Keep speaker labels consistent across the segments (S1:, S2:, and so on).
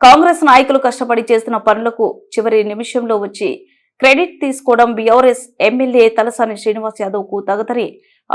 S1: కాంగ్రెస్ నాయకులు కష్టపడి చేస్తున్న పనులకు చివరి నిమిషంలో వచ్చి క్రెడిట్ తీసుకోవడం బీఆర్ఎస్ ఎమ్మెల్యే తలసాని శ్రీనివాస్ యాదవ్ కు తగదని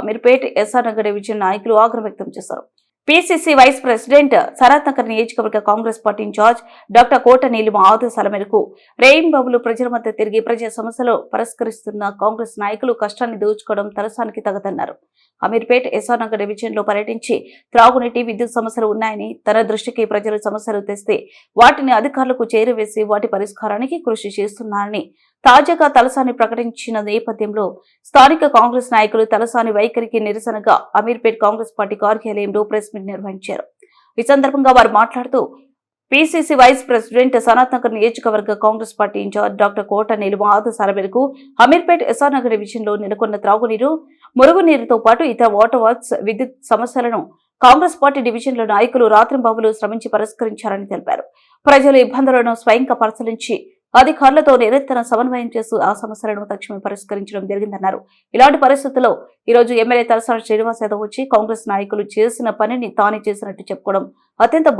S1: అమీర్పేట్ ఎస్ఆర్ నగర్ డివిజన్ నాయకులు ఆగ్రహం వ్యక్తం చేశారు. PCC vice president Sanath Nagar నియోజకవర్గ Congress party incharge doctor Kota Neelima ఆదేశాల మేరకు రెయిన్బోలు ప్రజల మధ్య తిరిగి ప్రజా సమస్యలు పరిష్కరిస్తున్న కాంగ్రెస్ నాయకులు కష్టాన్ని దోచుకోవడం తలసానికి తగదన్నారు. అమీర్పేట్ ఎస్ఆర్ నగర్ డివిజన్ లో పర్యటించి త్రాగునీటి విద్యుత్ సమస్యలు ఉన్నాయని, తన దృష్టికి ప్రజలు సమస్యలు తెస్తే వాటిని అధికారులకు చేరవేసి వాటి పరిష్కారానికి కృషి చేస్తున్నారని తాజాగా తలసాని ప్రకటించిన నేపథ్యంలో స్థానిక కాంగ్రెస్ నాయకులు తలసాని వైఖరికి నిరసనగా అమీర్పేట్ కాంగ్రెస్ పార్టీ కార్యాలయంలో ప్రెస్ మీట్ నిర్వహించారు. ఈ సందర్భంగా వారు మాట్లాడుతూ PCC vice president Sanath Nagar నియోజకవర్గ Congress party incharge doctor Kota Neelima ఆదేశాల మేరకు అమీర్పేట్ ఎస్ఆర్ నగర్ డివిజన్ లో నెలకొన్న త్రాగునీరు, మురుగునీరుతో పాటు ఇతర వాటర్ వర్క్స్, విద్యుత్ సమస్యలను కాంగ్రెస్ పార్టీ డివిజన్ల నాయకులు రాత్రింబాబులు శ్రమించి పరిష్కరించారని తెలిపారు. ప్రజల ఇబ్బందులను స్వయంగా పరిశీలించి అధికారులతో నిరంతరం సమన్వయం చేస్తూ ఆ సమస్యలను తక్షణమే పరిష్కరించడం జరిగిందన్నారు. ఇలాంటి పరిస్థితుల్లో ఈరోజు ఎమ్మెల్యే తలసాని శ్రీనివాస్ యాదవ్ వచ్చి కాంగ్రెస్ నాయకులు చేసిన పనిని తానే చేసినట్టు చెప్పుకోవడం అత్యంత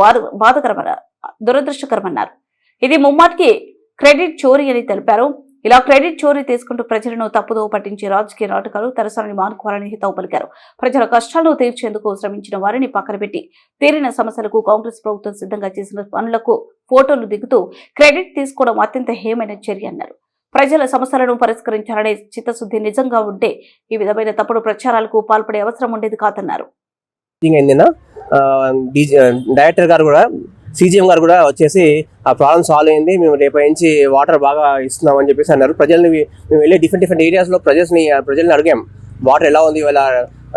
S1: దురదృష్టకరమన్నారు. ఇది ముమ్మాటికి క్రెడిట్ చోరీ అని తెలిపారు. ఇలా క్రెడిట్ చోరీ తీసుకుంటూ ప్రజలను తప్పుదో పట్టించే రాజకీయ నాటకాలు తలసాని మానుకోవాలని హితవు పలికారు. ప్రజల కష్టాలను తీర్చేందుకు శ్రమించిన వారిని పక్కన పెట్టి తీరిన సమస్యలకు కాంగ్రెస్ ప్రభుత్వం సిద్ధంగా చేసిన పనులకు ఫోటోలు దిగుతూ క్రెడిట్ తీసుకోవడం అత్యంత హేయమైన చర్య అన్నారు. ప్రజల సమస్యలను పరిష్కరించాలనే చిత్తశుద్ధి నిజంగా ఉంటే ఈ విధమైన తప్పుడు ప్రచారాలకు పాల్పడే అవసరం ఉండేది కాదన్నారు.
S2: డైరెక్టర్ గారు కూడా సీజీఎం గారు కూడా వచ్చేసి ఆ ప్రాబ్లం సాల్వ్ అయింది, మేము రేపటి నుంచి వాటర్ బాగా ఇస్తున్నాం అని చెప్పేసి అన్నారు. ప్రజల్ని మేము వెళ్ళి డిఫరెంట్ ఏరియాస్లో ప్రజల్ని అడిగాం వాటర్ ఎలా ఉంది ఇవాళ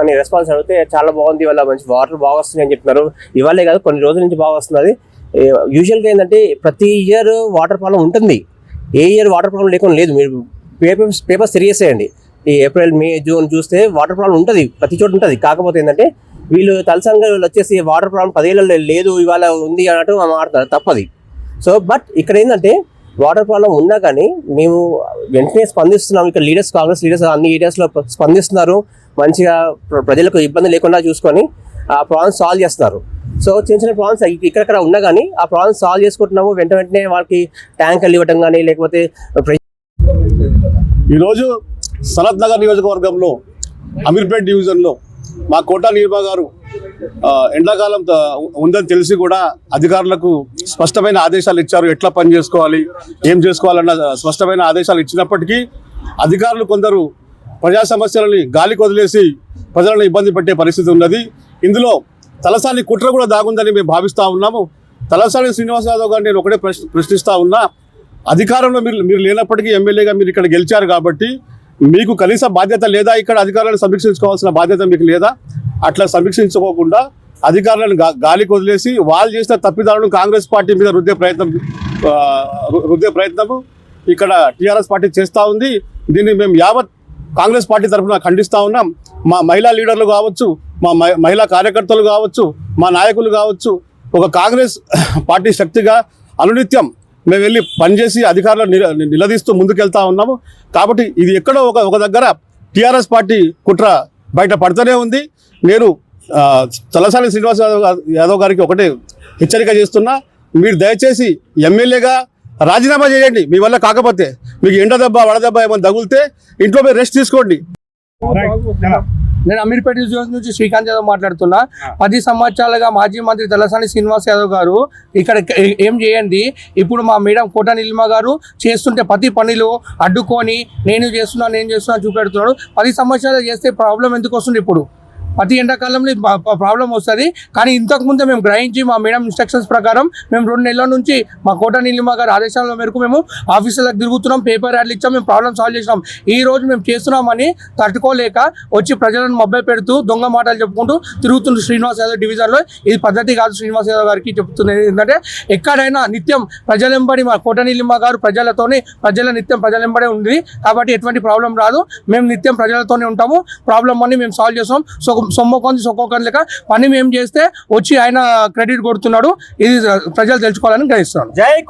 S2: అని. రెస్పాన్స్ అడిగితే చాలా బాగుంది, ఇవాళ మంచి వాటర్ బాగా వస్తుంది అని చెప్తున్నారు. ఇవాళే కాదు, కొన్ని రోజుల నుంచి బాగా వస్తున్నది. యూజువల్గా ఏంటంటే ప్రతి ఇయర్ వాటర్ ప్రాబ్లం ఉంటుంది, ఏ ఇయర్ వాటర్ ప్రాబ్లం లేకుండా లేదు. మీరు పేపర్స్ తిరిగేసేయండి, ఈ ఏప్రిల్, మే, జూన్ చూస్తే వాటర్ ప్రాబ్లం ఉంటుంది, ప్రతి చోట ఉంటుంది. కాకపోతే ఏంటంటే వీళ్ళు తలసాని గారు వచ్చేసి వాటర్ ప్రాబ్లం 10 ఏళ్ళలో లేదు ఇవాళ ఉంది అన్నట్టు మాట్లాడతారు, తప్పది. సో బట్ ఇక్కడ ఏంటంటే వాటర్ ప్రాబ్లం ఉన్నా కానీ మేము వెంటనే స్పందిస్తున్నాం. ఇక్కడ లీడర్స్, కాంగ్రెస్ లీడర్స్ అన్ని ఏరియాస్లో స్పందిస్తున్నారు. మంచిగా ప్రజలకు ఇబ్బంది లేకుండా చూసుకొని ఆ ప్రాబ్లమ్స్ సాల్వ్ చేస్తున్నారు. సో చిన్న ప్రాబ్లమ్స్ ఇక్కడక్కడ ఉన్నా కానీ ఆ ప్రాబ్లమ్స్ సాల్వ్ చేసుకుంటున్నాము. వెంటనే వాళ్ళకి ట్యాంకర్లు ఇవ్వడం కానీ లేకపోతే
S3: ఈరోజు సనత్ నగర్ నియోజకవర్గంలో అమీర్పేట్ డివిజన్లో మా కోట నీలిమ గారు ఎండాకాలం ఉందని తెలిసి కూడా అధికారులకు స్పష్టమైన ఆదేశాలు ఇచ్చారు, ఎట్లా పని చేసుకోవాలి, ఏం చేసుకోవాలన్న స్పష్టమైన ఆదేశాలు ఇచ్చినప్పటికీ అధికారులు కొందరు ప్రజా సమస్యలని గాలికి వదిలేసి ప్రజలను ఇబ్బంది పెట్టే పరిస్థితి ఉన్నది. ఇందులో తలసాని కుట్ర కూడా దాగుందని మేము భావిస్తూ ఉన్నాము. తలసాని శ్రీనివాస్ యాదవ్ గారు నేను ఒకటే ప్రశ్నిస్తూ ఉన్నా, అధికారంలో మీరు లేనప్పటికీ ఎమ్మెల్యేగా మీరు ఇక్కడ గెలిచారు కాబట్టి మీకు కనీస బాధ్యత లేదా? ఇక్కడ అధికారులను సమీక్షించుకోవాల్సిన బాధ్యత మీకు లేదా? అట్లా సమీక్షించుకోకుండా అధికారులను గాలికి వదిలేసి వాళ్ళు చేసిన తప్పిదాలను కాంగ్రెస్ పార్టీ మీద రుద్దే ప్రయత్నము ఇక్కడ టీఆర్ఎస్ పార్టీ చేస్తూ ఉంది. దీన్ని మేము యావత్ కాంగ్రెస్ పార్టీ తరఫున ఖండిస్తూ ఉన్నాం. మా మహిళా లీడర్లు కావచ్చు, మా మహిళా కార్యకర్తలు కావచ్చు, మా నాయకులు కావచ్చు, ఒక కాంగ్రెస్ పార్టీ శక్తిగా అనునిత్యం మేము వెళ్ళి పనిచేసి అధికారులను నిలదీస్తూ ముందుకెళ్తా ఉన్నాము. కాబట్టి ఇది ఎక్కడో ఒక దగ్గర టీఆర్ఎస్ పార్టీ కుట్ర బయట పడుతూనే ఉంది. నేను తలసాని శ్రీనివాస్ యాదవ్ గారికి ఒకటే హెచ్చరిక చేస్తున్నా, మీరు దయచేసి ఎమ్మెల్యేగా రాజీనామా చేయండి. మీ వల్ల కాకపోతే మీకు ఎండ దెబ్బ, వడదెబ్బ ఏమైనా తగులితే ఇంట్లో మీరు రెస్ట్ తీసుకోండి.
S4: నేను అమీర్పేట నుంచి శ్రీకాంత్ యాదవ్ మాట్లాడుతున్నా. 10 సంవత్సరాలుగా మాజీ మంత్రి తలసాని శ్రీనివాస్ యాదవ్ గారు ఇక్కడ ఏం చేయండి, ఇప్పుడు మా మేడం కోట నీలిమ గారు చేస్తుంటే ప్రతి పనిలో అడ్డుకొని నేను చేస్తున్నా చూపెడుతున్నాడు. 10 సంవత్సరాలు చేస్తే ప్రాబ్లం ఎందుకు వస్తుంది? ఇప్పుడు ప్రతి ఎండాకాలంలో ప్రాబ్లం వస్తుంది. కానీ ఇంతకుముందే మేము గ్రహించి మా మేడం ఇన్స్ట్రక్షన్స్ ప్రకారం మేము 2 నెలల నుంచి మా కోట నీలిమ గారి ఆదేశాల మేరకు మేము ఆఫీసులకు తిరుగుతున్నాం, పేపర్ యాడ్లు ఇచ్చాం, మేము ప్రాబ్లం సాల్వ్ చేసినాం. ఈ రోజు మేము చేస్తున్నామని తట్టుకోలేక వచ్చి ప్రజలను మభ్య పెడుతూ దొంగ మాటలు చెప్పుకుంటూ తిరుగుతుండ్రు శ్రీనివాస్ యాదవ్ డివిజన్లో. ఇది పద్ధతి కాదు. శ్రీనివాస్ యాదవ్ గారికి చెప్తున్నది ఏంటంటే ఎక్కడైనా నిత్యం ప్రజలెంబడి మా కోట నీలిమ గారు నిత్యం ప్రజలెంబడే ఉంది కాబట్టి ఎటువంటి ప్రాబ్లం రాదు. మేము నిత్యం ప్రజలతోనే ఉంటాము. ప్రాబ్లం అన్ని మేము సాల్వ్ చేస్తాం. సొక్కొక్కని లెక్క పని మేము చేస్తే వచ్చి ఆయన క్రెడిట్ కొడుతున్నాడు. ఇది ప్రజలు తెలుసుకోవాలని గ్రహిస్తున్నాను.